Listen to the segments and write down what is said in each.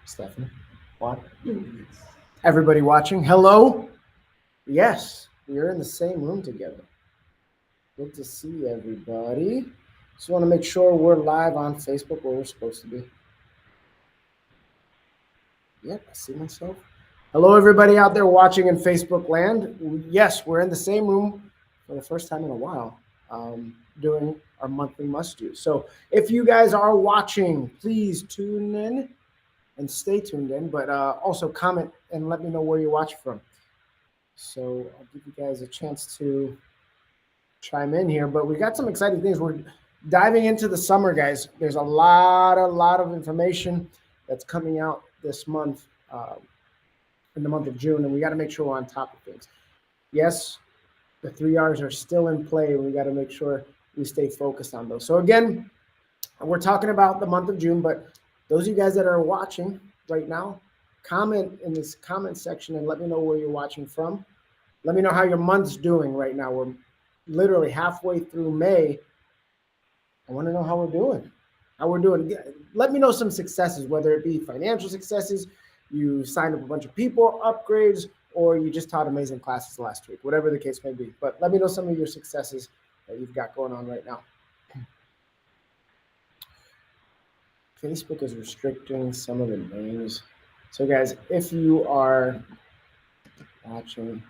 Stefanie, what? Everybody watching, hello. Yes, we are in the same room together. Good to see everybody. Just want to make sure we're live on Facebook where we're supposed to be. Yep, I see myself. Hello, everybody out there watching in Facebook land. Yes, we're in the same room for the first time in a while, doing our monthly must-do. So if you guys are watching, please tune in and stay tuned in, but also comment and let me know where you're watching from. So I'll give you guys a chance to chime in here, but we got some exciting things. We're diving into the summer, guys. There's a lot of information that's coming out this month, in the month of June, and we got to make sure we're on top of things. Yes, the 3 R's are still in play. We got to make sure we stay focused on those. So again, we're talking about the month of June, but those of you guys that are watching right now, comment in this comment section and let me know where you're watching from. Let me know how your month's doing right now. We're literally halfway through May. I want to know how we're doing. Let me know some successes, whether it be financial successes, you signed up a bunch of people, upgrades, or you just taught amazing classes last week, whatever the case may be. But let me know some of your successes that you've got going on right now. Facebook is restricting some of the names. So guys, if you are watching,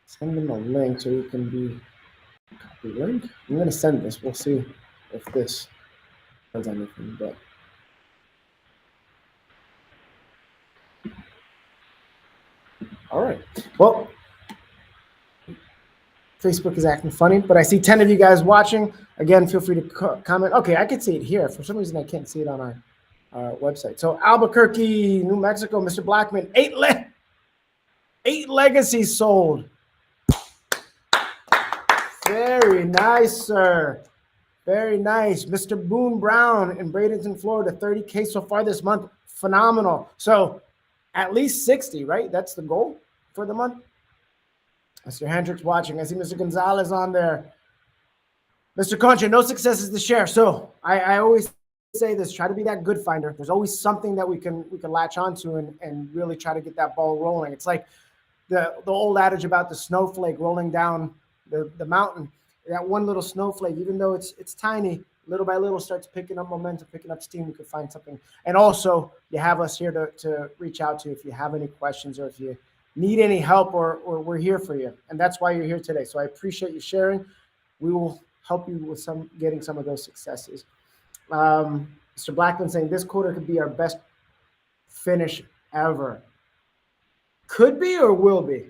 send them a link so you can be copy link. I'm going to send this. We'll see if this does anything, but all right. Well, Facebook is acting funny, but I see 10 of you guys watching. Again, feel free to comment. Okay, I can see it here. For some reason, I can't see it on our website. So Albuquerque, New Mexico, Mr. Blackman, 8 legacies sold. Very nice, sir. Very nice. Mr. Boone Brown in Bradenton, Florida, 30K so far this month. Phenomenal. So at least 60, right? That's the goal for the month. Mr. Hendricks watching. I see Mr. Gonzalez on there. Mr. Concha, no successes to share. So I always say this, try to be that good finder. There's always something that we can latch onto and really try to get that ball rolling. It's like the old adage about the snowflake rolling down the mountain. That one little snowflake, even though it's tiny, little by little starts picking up momentum, picking up steam. You could find something. And also, you have us here to reach out to if you have any questions or if you need any help, or we're here for you. And that's why you're here today. So I appreciate you sharing. We will help you with getting some of those successes. Mr. Blackman saying this quarter could be our best finish ever. Could be or will be?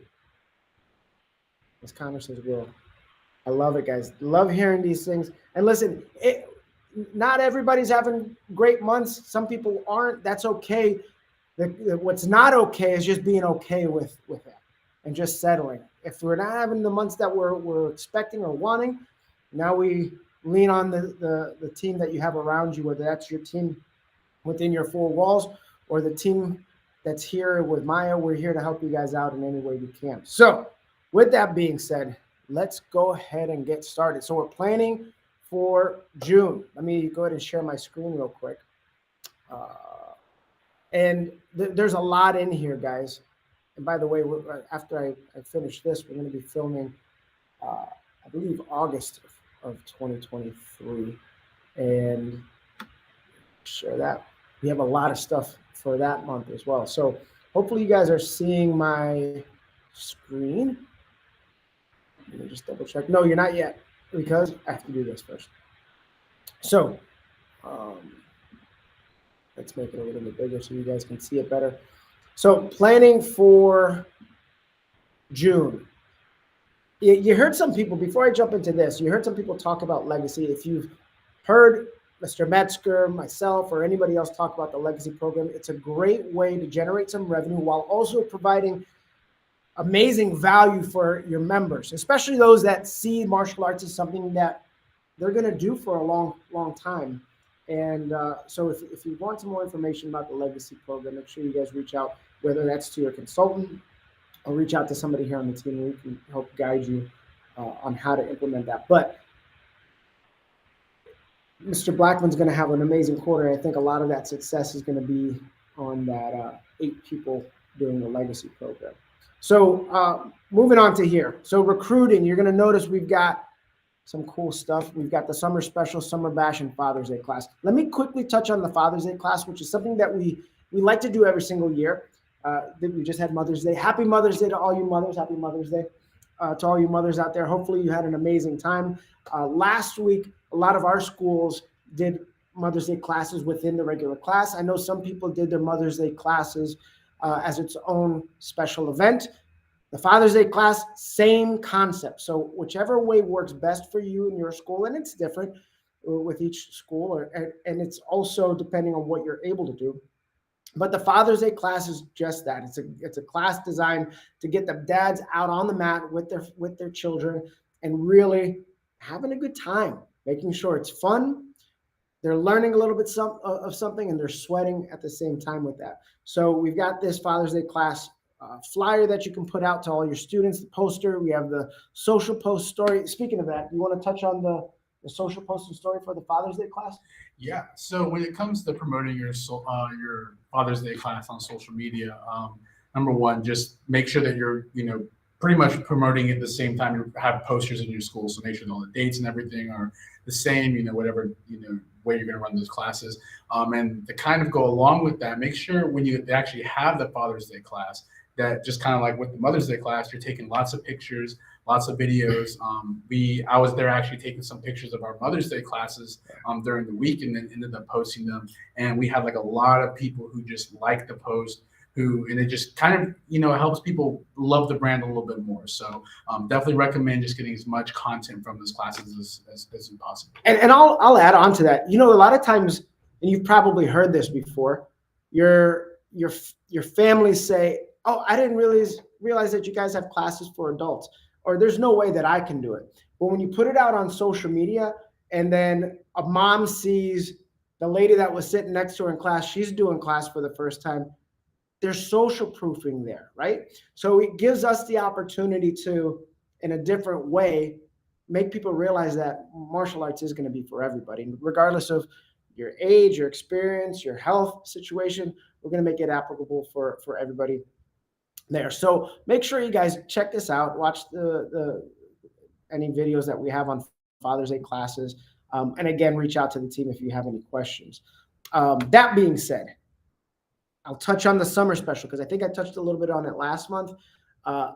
This Connor says will. I love it, guys. Love hearing these things. And listen, not everybody's having great months. Some people aren't. That's okay. What's not okay is just being okay with that and just settling. If we're not having the months that we're expecting or wanting, now we lean on the team that you have around you, whether that's your team within your four walls or the team that's here with MAIA. We're here to help you guys out in any way we can. So with that being said, let's go ahead and get started. So we're planning for June. Let me go ahead and share my screen real quick. And there's a lot in here, guys. And by the way, after I finish this, we're going to be filming, I believe, August of 2023. And share that. We have a lot of stuff for that month as well. So hopefully you guys are seeing my screen. Let me just double check. No, you're not yet, because I have to do this first. So let's make it a little bit bigger so you guys can see it better. So planning for June. You heard some people, before I jump into this, you heard some people talk about legacy. If you've heard Mr. Metzger, myself, or anybody else talk about the legacy program, it's a great way to generate some revenue while also providing amazing value for your members, especially those that see martial arts as something that they're going to do for a long time. And so if you want some more information about the legacy program, make sure you guys reach out, whether that's to your consultant or reach out to somebody here on the team who can help guide you on how to implement that. But Mr. Blackman's going to have an amazing quarter. I think a lot of that success is going to be on that 8 people doing the legacy program. So moving on to here. So recruiting, you're going to notice we've got some cool stuff. We've got the summer special, summer bash, and Father's Day class. Let me quickly touch on the Father's Day class, which is something that we like to do every single year. We just had Mother's Day. Happy Mother's Day to all you mothers. Happy Mother's Day to all you mothers out there. Hopefully you had an amazing time. Last week, a lot of our schools did Mother's Day classes within the regular class. I know some people did their Mother's Day classes as its own special event. The Father's Day class, same concept. So whichever way works best for you and your school, and it's different with each school, and it's also depending on what you're able to do. But the Father's Day class is just that. It's a class designed to get the dads out on the mat with their children and really having a good time, making sure it's fun. They're learning a little bit of something, and they're sweating at the same time with that. So we've got this Father's Day class flyer that you can put out to all your students, the poster. We have the social post story. Speaking of that, you want to touch on the social post and story for the Father's Day class? Yeah. So when it comes to promoting your Father's Day class on social media, number one, just make sure that you're, pretty much promoting it at the same time you have posters in your school. So make sure all the dates and everything are the same, whatever, way you're going to run those classes. And to kind of go along with that, make sure when you actually have the Father's Day class, that just kind of like with the Mother's Day class, you're taking lots of pictures, lots of videos. I was there actually taking some pictures of our Mother's Day classes during the week, and then ended up posting them. And we had like a lot of people who just liked the post, and it just kind of, helps people love the brand a little bit more. So definitely recommend just getting as much content from those classes as possible. And I'll add on to that. A lot of times, and you've probably heard this before, your families say, "Oh, I didn't realize that you guys have classes for adults," or "There's no way that I can do it." But when you put it out on social media, and then a mom sees the lady that was sitting next to her in class, she's doing class for the first time, there's social proofing there, right? So it gives us the opportunity to, in a different way, make people realize that martial arts is going to be for everybody, regardless of your age, your experience, your health situation. We're going to make it applicable for everybody there. So make sure you guys check this out. Watch any videos that we have on Father's Day classes. And again, reach out to the team if you have any questions. That being said, I'll touch on the summer special because I think I touched a little bit on it last month.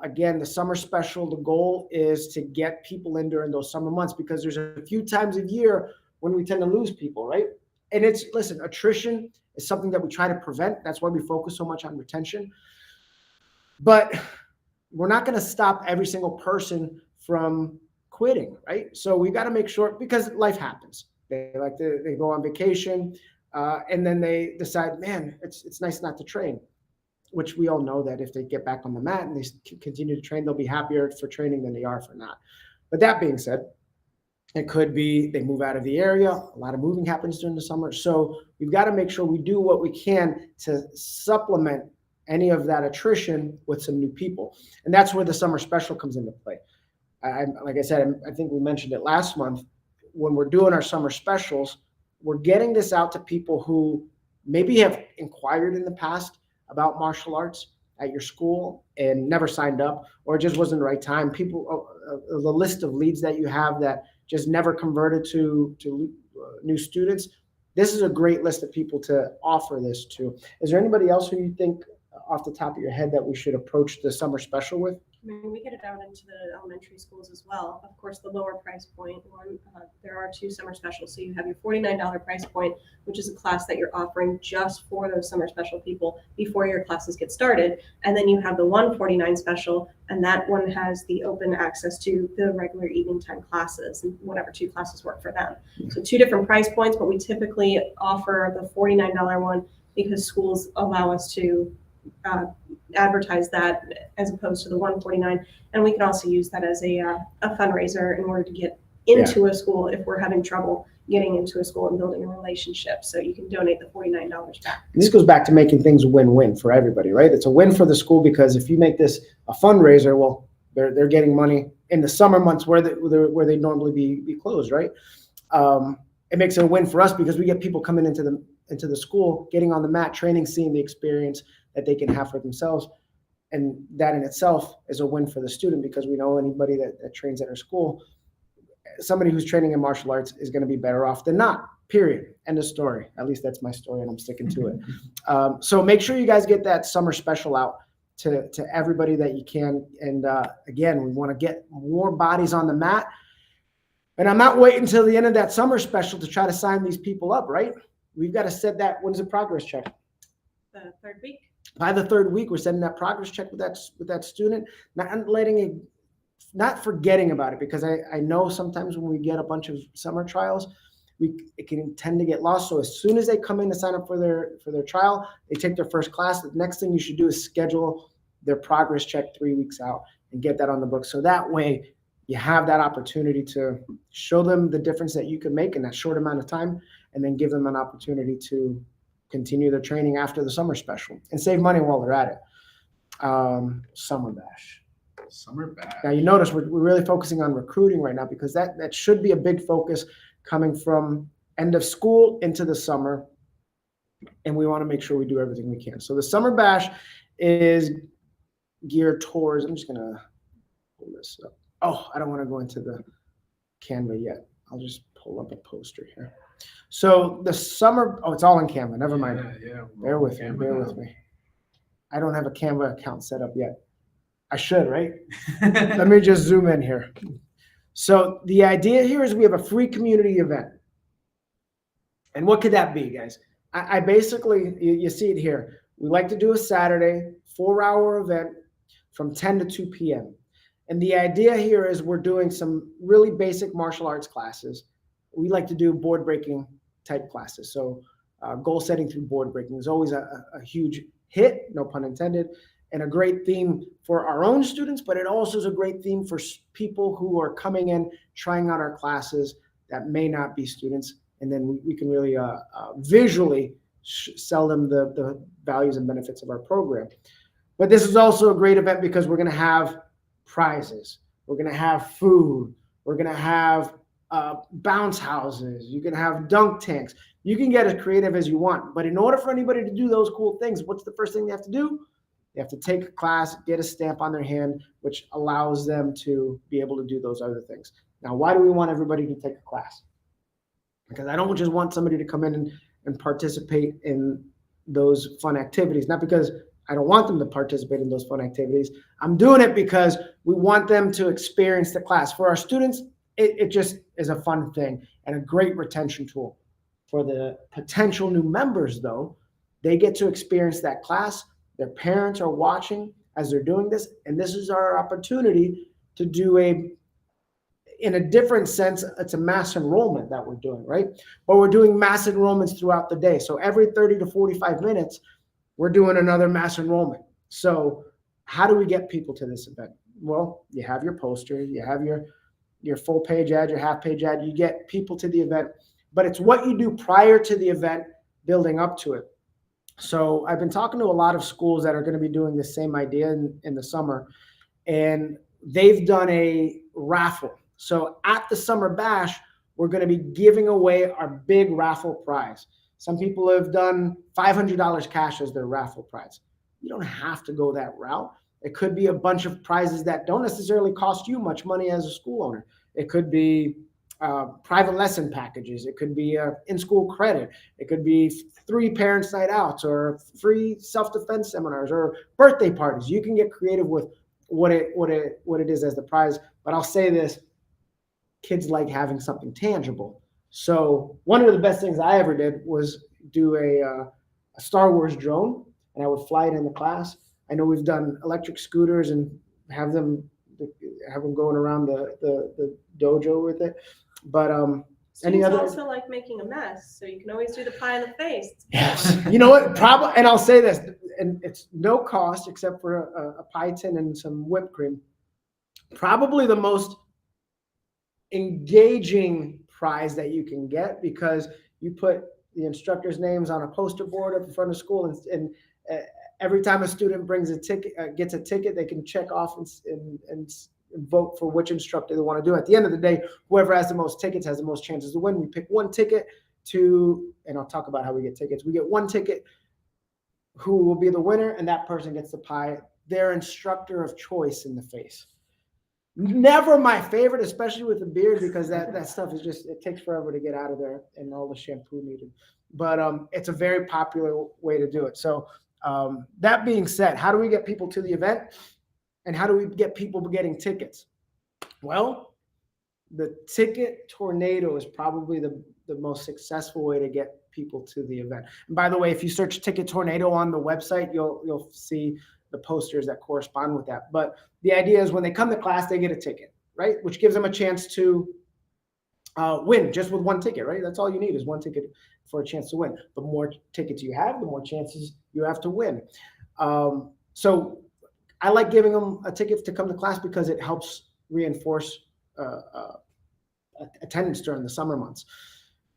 Again, the summer special, the goal is to get people in during those summer months, because there's a few times a year when we tend to lose people, right? And listen, attrition is something that we try to prevent. That's why we focus so much on retention. But we're not going to stop every single person from quitting, right? So we got to make sure, because life happens. They go on vacation, and then they decide, man, it's nice not to train, which we all know that if they get back on the mat and they continue to train, they'll be happier for training than they are for not. But that being said, it could be they move out of the area. A lot of moving happens during the summer. So we've got to make sure we do what we can to supplement any of that attrition with some new people. And that's where the summer special comes into play. Like I said, I think we mentioned it last month. When we're doing our summer specials, we're getting this out to people who maybe have inquired in the past about martial arts at your school and never signed up, or it just wasn't the right time. People, the list of leads that you have that just never converted to new students. This is a great list of people to offer this to. Is there anybody else who you think off the top of your head that we should approach the summer special with? I mean, we get it out into the elementary schools as well. Of course, the lower price point one, there are 2 summer specials. So you have your $49 price point, which is a class that you're offering just for those summer special people before your classes get started. And then you have the $149 special, and that one has the open access to the regular evening time classes and whatever 2 classes work for them. So 2 different price points, but we typically offer the $49 one because schools allow us to advertise that as opposed to the $149, and we can also use that as a fundraiser in order to get into a school if we're having trouble getting into a school and building a relationship. So you can donate the $49 back. And this goes back to making things win-win for everybody, right? It's a win for the school because if you make this a fundraiser, well, they're getting money in the summer months where they normally be closed, right? it makes it a win for us because we get people coming into the school, getting on the mat, training, seeing the experience that they can have for themselves. And that in itself is a win for the student because we know anybody that trains at our school, somebody who's training in martial arts is going to be better off than not, period. End of story. At least that's my story and I'm sticking to it. So make sure you guys get that summer special out to everybody that you can. And again, we want to get more bodies on the mat. And I'm not waiting until the end of that summer special to try to sign these people up, right? We've got to set that. When's the progress check? The third week. By the third week, we're sending that progress check with that student, not forgetting about it, because I know sometimes when we get a bunch of summer trials, it can tend to get lost. So as soon as they come in to sign up for their trial, they take their first class. The next thing you should do is schedule their progress check 3 weeks out and get that on the book. So that way you have that opportunity to show them the difference that you can make in that short amount of time, and then give them an opportunity to continue their training after the summer special and save money while they're at it. Summer bash. Summer bash. Now you notice we're really focusing on recruiting right now, because that should be a big focus coming from end of school into the summer. And we want to make sure we do everything we can. So the summer bash is geared towards, I'm just going to pull this up. Oh, I don't want to go into the Canva yet. I'll just pull up a poster here. So the summer, it's all in Canva. Never mind. Yeah. Bear with me. I don't have a Canva account set up yet. I should, right? Let me just zoom in here. So the idea here is we have a free community event. And what could that be, guys? I basically, you see it here. We like to do a Saturday 4-hour event from 10 to 2 p.m. And the idea here is we're doing some really basic martial arts classes. We like to do board breaking type classes. So goal setting through board breaking is always a huge hit, no pun intended, and a great theme for our own students, but it also is a great theme for people who are coming in, trying out our classes that may not be students. And then we can really visually sell them the values and benefits of our program. But this is also a great event because we're going to have prizes. We're going to have food. We're going to have bounce houses. You can have dunk tanks. You can get as creative as you want. But in order for anybody to do those cool things, what's the first thing they have to do? They have to take a class, get a stamp on their hand, which allows them to be able to do those other things. Now, why do we want everybody to take a class? Because I don't just want somebody to come in and participate in those fun activities. Not because I don't want them to participate in those fun activities. I'm doing it because we want them to experience the class. For our students, it just is a fun thing and a great retention tool. For the potential new members, though, they get to experience that class. Their parents are watching as they're doing this, and this is our opportunity to do in a different sense, it's a mass enrollment that we're doing, right? But we're doing mass enrollments throughout the day. So every 30 to 45 minutes, we're doing another mass enrollment. So how do we get people to this event? Well, you have your poster, you have your full page ad, your half page ad, you get people to the event, but it's what you do prior to the event building up to it. So I've been talking to a lot of schools that are going to be doing the same idea in the summer, and they've done a raffle. So at the summer bash, we're going to be giving away our big raffle prize. Some people have done $500 cash as their raffle prize. You don't have to go that route. It could be a bunch of prizes that don't necessarily cost you much money as a school owner. It could be private lesson packages. It could be in-school credit. It could be 3 parents' night outs or free self-defense seminars or birthday parties. You can get creative with what it is as the prize. But I'll say this, kids like having something tangible. So one of the best things I ever did was do a Star Wars drone, and I would fly it in the class. I know we've done electric scooters and have them going around the dojo with it. But any other? Also like making a mess, so you can always do the pie in the face. Yes. You know what? Probably, and I'll say this, and it's no cost except for a pie tin and some whipped cream. Probably the most engaging prize that you can get, because you put the instructors' names on a poster board up in front of school, and every time a student brings a ticket, gets a ticket, they can check off and vote for which instructor they want to do. At the end of the day, whoever has the most tickets has the most chances to win. We pick one ticket and I'll talk about how we get tickets. We get one ticket who will be the winner, and that person gets to pie their instructor of choice in the face. Never my favorite, especially with the beard, because that stuff is just, it takes forever to get out of there and all the shampoo needed. But it's a very popular way to do it. So that being said, how do we get people to the event? And how do we get people getting tickets? Well, the ticket tornado is probably the most successful way to get people to the event. And by the way, if you search ticket tornado on the website, you'll see the posters that correspond with that. But the idea is when they come to class, they get a ticket, right? Which gives them a chance to win just with one ticket, right? That's all you need is one ticket for a chance to win. The more tickets you have, the more chances you have to win. So I like giving them a ticket to come to class because it helps reinforce attendance during the summer months.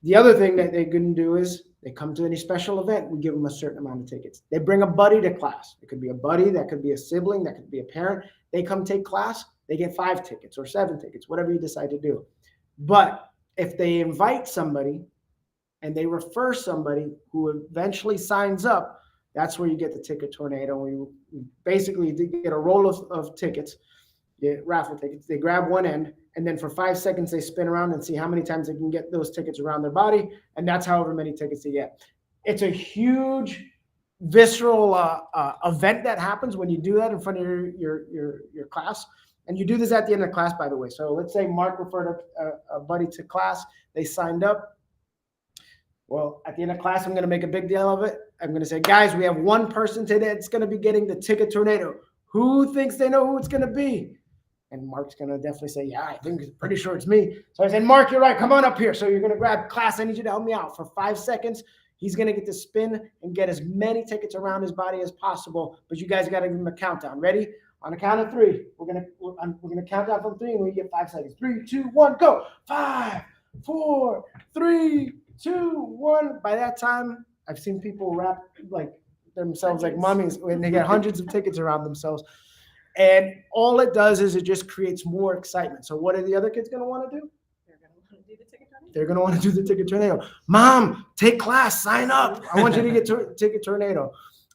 The other thing that they can do is they come to any special event, we give them a certain amount of tickets. They bring a buddy to class. It could be a buddy, that could be a sibling, that could be a parent. They come take class, they get 5 tickets or 7 tickets, whatever you decide to do. But if they invite somebody and they refer somebody who eventually signs up, that's where you get the ticket tornado. We basically get a roll of tickets, raffle tickets. They grab one end, and then for 5 seconds, they spin around and see how many times they can get those tickets around their body, and that's however many tickets they get. It's a huge, visceral event that happens when you do that in front of your class. And you do this at the end of class, by the way. So let's say Mark referred a buddy to class. They signed up. Well, at the end of class, I'm going to make a big deal of it. I'm going to say, guys, we have one person today that's going to be getting the ticket tornado. Who thinks they know who it's going to be? And Mark's going to definitely say, yeah, I think it's pretty sure it's me. So I said, Mark, you're right. Come on up here. So you're going to grab class. I need you to help me out for 5 seconds. He's going to get to spin and get as many tickets around his body as possible. But you guys got to give him a countdown. Ready? On a count of 3, we're gonna count down from 3, and we get 5 seconds. 3, 2, 1, go! 5, 4, 3, 2, 1. By that time, I've seen people wrap like themselves like mummies when they get hundreds of tickets around themselves. And all it does is it just creates more excitement. So what are the other kids gonna want to do? They're gonna want to do the ticket tornado. Mom, take class, sign up. I want you to get ticket tornado.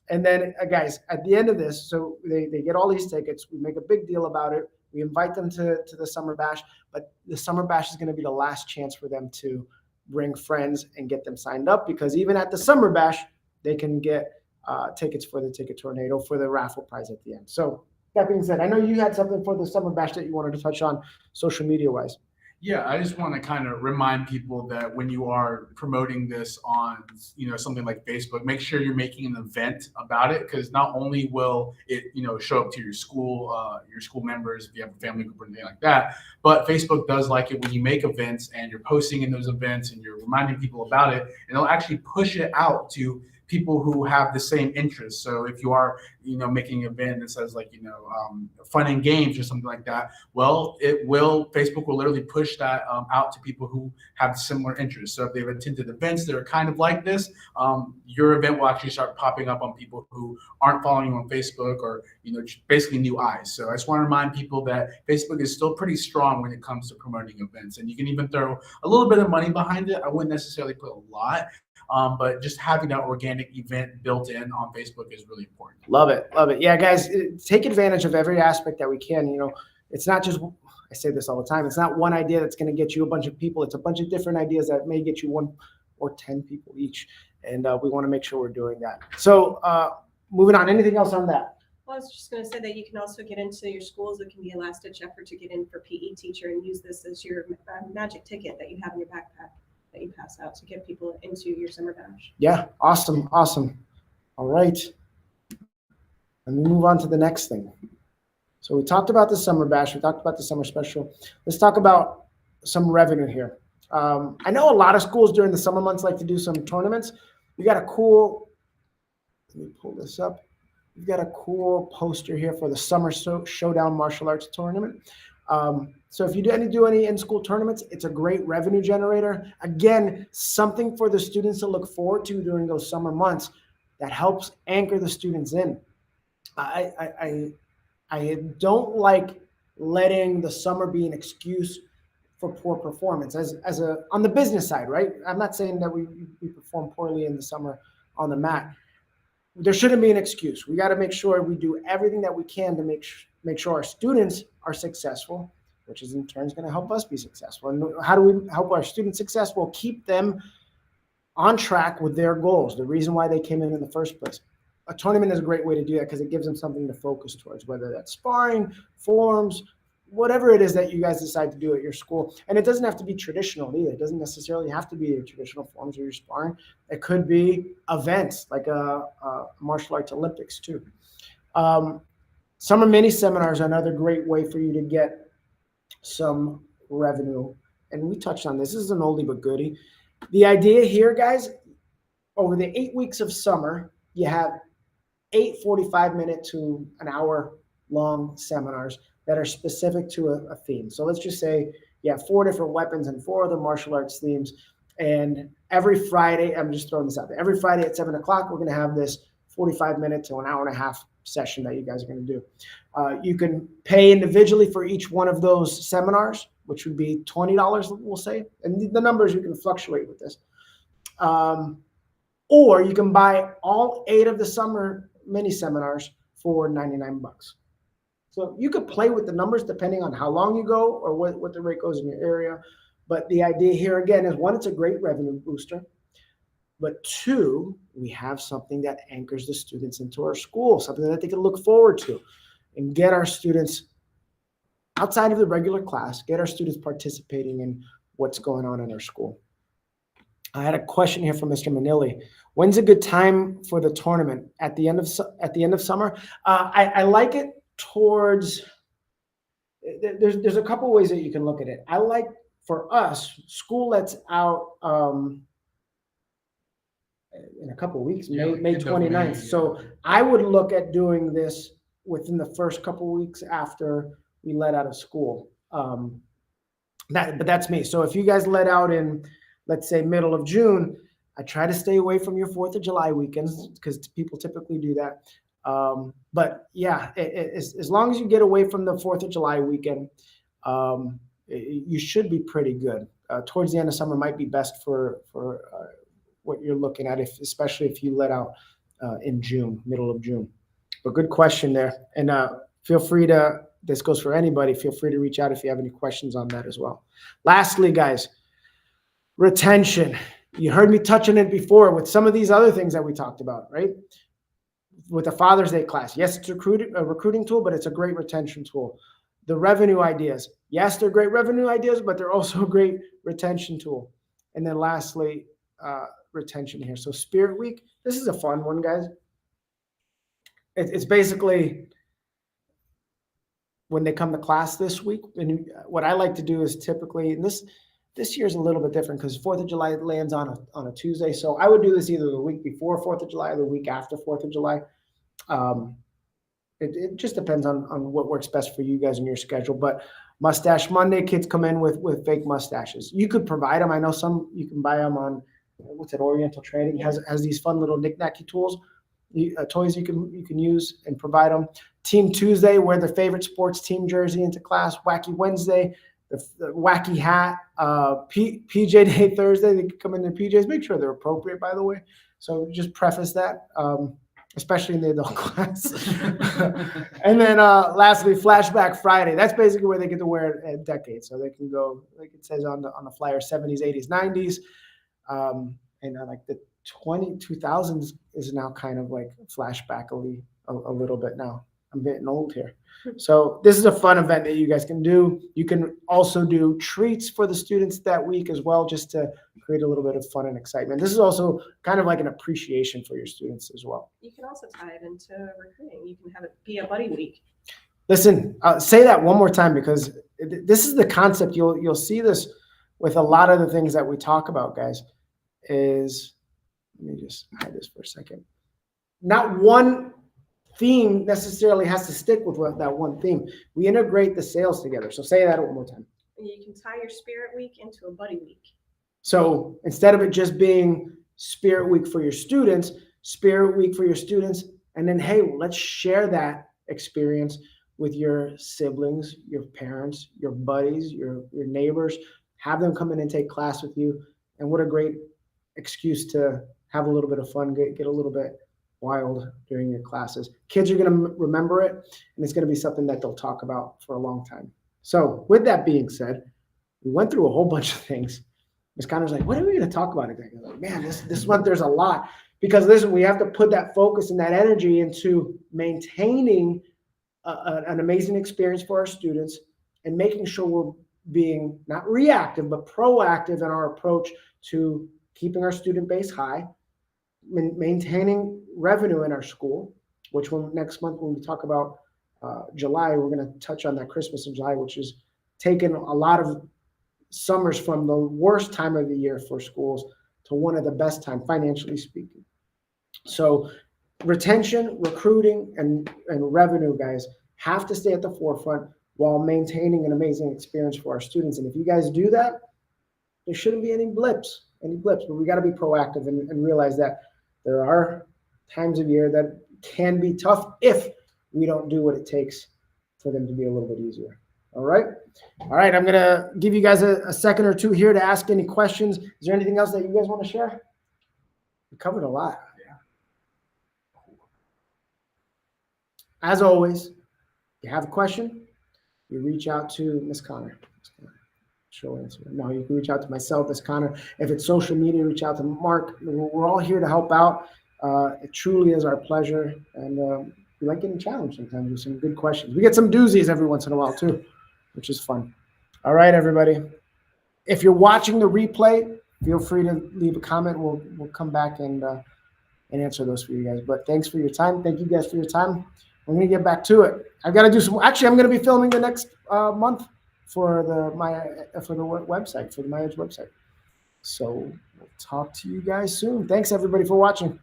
And then, guys, at the end of this, so they get all these tickets. We make a big deal about it. We invite them to the summer bash, but the summer bash is going to be the last chance for them to bring friends and get them signed up, because even at the summer bash, they can get tickets for the ticket tornado for the raffle prize at the end. So that being said, I know you had something for the summer bash that you wanted to touch on social media wise. Yeah, I just want to kind of remind people that when you are promoting this on, something like Facebook, make sure you're making an event about it, because not only will it, show up to your school members if you have a family group or anything like that, but Facebook does like it when you make events and you're posting in those events and you're reminding people about it, and they'll actually push it out to people who have the same interests. So if you are, making an event that says like, fun and games or something like that, well, Facebook will literally push that out to people who have similar interests. So if they've attended events that are kind of like this, your event will actually start popping up on people who aren't following you on Facebook, or, basically new eyes. So I just want to remind people that Facebook is still pretty strong when it comes to promoting events, and you can even throw a little bit of money behind it. I wouldn't necessarily put a lot. But just having that organic event built in on Facebook is really important. Love it. Love it. Yeah, guys, take advantage of every aspect that we can. It's not just, I say this all the time, it's not one idea that's going to get you a bunch of people. It's a bunch of different ideas that may get you 1 or 10 people each. And we want to make sure we're doing that. So moving on, anything else on that? Well, I was just going to say that you can also get into your schools. It can be a last-ditch effort to get in for PE teacher and use this as your magic ticket that you have in your backpack that you pass out to get people into your summer bash. Yeah, awesome. All right. Let me move on to the next thing. So we talked about the summer bash. We talked about the summer special. Let's talk about some revenue here. I know a lot of schools during the summer months like to do some tournaments. We got a cool, let me pull this up. We've got a cool poster here for the Summer Showdown Martial Arts Tournament. So if you do any in-school tournaments, it's a great revenue generator. Again, something for the students to look forward to during those summer months that helps anchor the students in. I don't like letting the summer be an excuse for poor performance on the business side, right? I'm not saying that we perform poorly in the summer on the mat. There shouldn't be an excuse. We got to make sure we do everything that we can to make sure our students are successful, which is in turn is going to help us be successful. And how do we help our students successful? Keep them on track with their goals, the reason why they came in the first place. A tournament is a great way to do that because it gives them something to focus towards, whether that's sparring, forms, whatever it is that you guys decide to do at your school. And it doesn't have to be traditional either. It doesn't necessarily have to be your traditional forms or your sparring. It could be events like a martial arts Olympics too. Summer mini seminars are another great way for you to get some revenue. And we touched on this. This is an oldie but goodie. The idea here, guys, over the 8 weeks of summer, you have 8 45-minute to an hour long seminars that are specific to a theme. So let's just say you have 4 different weapons and 4 other martial arts themes. And every Friday, I'm just throwing this out there, every Friday at 7 o'clock, we're going to have this 45-minute to an hour and a half session that you guys are going to do. You can pay individually for each one of those seminars, which would be $20, we'll say. And the numbers, you can fluctuate with this. Or you can buy all 8 of the summer mini seminars for $99. So you could play with the numbers depending on how long you go or what the rate goes in your area. But the idea here, again, is 1, it's a great revenue booster. But 2, we have something that anchors the students into our school, something that they can look forward to and get our students outside of the regular class, get our students participating in what's going on in our school. I had a question here from Mr. Manili. When's a good time for the tournament? At the end of summer? I like it towards, there's a couple ways that you can look at it. I like, for us, school lets out in a couple of weeks, May 29th. So I would look at doing this within the first couple of weeks after we let out of school. But that's me. So if you guys let out in, let's say, middle of June, I try to stay away from your 4th of July weekends because people typically do that. But yeah, as long as you get away from the 4th of July weekend, you should be pretty good. Towards the end of summer might be best for what you're looking at, especially if you let out in June, middle of June. But good question there. And feel free to, this goes for anybody, feel free to reach out if you have any questions on that as well. Lastly, guys, retention. You heard me touch on it before with some of these other things that we talked about, right? With the Father's Day class. Yes, it's a recruiting tool, but it's a great retention tool. The revenue ideas. Yes, they're great revenue ideas, but they're also a great retention tool. And then lastly, retention here. So Spirit Week, this is a fun one, guys. It's basically when they come to class this week. And what I like to do is typically, and this year's a little bit different because 4th of July lands on a Tuesday. So I would do this either the week before 4th of July or the week after 4th of July. It just depends on what works best for you guys in your schedule. But Mustache Monday, kids come in with fake mustaches. You could provide them. I know some you can buy them on, what's it, Oriental Trading has these fun little knick-knacky tools, toys you can use and provide them. Team Tuesday, wear their favorite sports team jersey into class. Wacky Wednesday, the wacky hat. PJ Day Thursday, they can come in their PJs. Make sure they're appropriate, by the way. So just preface that, especially in the adult class. And then lastly, Flashback Friday. That's basically where they get to wear a decade. So they can go, like it says on the flyer, 70s, 80s, 90s. And like the 2000s is now kind of like flashback-y a little bit now. I'm getting old here. So this is a fun event that you guys can do. You can also do treats for the students that week as well, just to create a little bit of fun and excitement. This is also kind of like an appreciation for your students as well. You can also tie it into recruiting. You can have it be a buddy week. Listen, say that one more time, because this is the concept. You'll see this with a lot of the things that we talk about, guys. Let me just hide this for a second. Not one theme necessarily has to stick with that one theme. We integrate the sales together. So say that one more time. And you can tie your Spirit Week into a buddy week. So instead of it just being Spirit Week for your students, Spirit Week for your students, and then, hey, let's share that experience with your siblings, your parents, your buddies, your neighbors. Have them come in and take class with you. And what a great excuse to have a little bit of fun, get a little bit wild during your classes. Kids are going to remember it, and it's going to be something that they'll talk about for a long time. So with that being said, we went through a whole bunch of things. Ms. Connor's like, what are we going to talk about exactly? Like, man, this month there's a lot. Because listen, we have to put that focus and that energy into maintaining an amazing experience for our students and making sure we're being not reactive, but proactive in our approach to keeping our student base high, maintaining revenue in our school, which next month when we talk about July, we're going to touch on that Christmas in July, which is taking a lot of summers from the worst time of the year for schools to one of the best time, financially speaking. So retention, recruiting, and revenue, guys, have to stay at the forefront while maintaining an amazing experience for our students. And if you guys do that, there shouldn't be any blips, but we got to be proactive and realize that there are times of year that can be tough if we don't do what it takes for them to be a little bit easier. All right. I'm going to give you guys a second or two here to ask any questions. Is there anything else that you guys want to share? We covered a lot. As always, if you have a question, you reach out to Ms. Connor. She'll answer. No, you can reach out to myself, Ms. Connor. If it's social media, reach out to Mark. We're all here to help out. It truly is our pleasure. And we like getting challenged sometimes with some good questions. We get some doozies every once in a while too, which is fun. All right, everybody. If you're watching the replay, feel free to leave a comment. We'll come back and answer those for you guys. But thanks for your time. Thank you guys for your time. We're going to get back to it. I've got to do some. Actually, I'm going to be filming the next month for the website, for the MAIA website. So we'll talk to you guys soon. Thanks everybody for watching.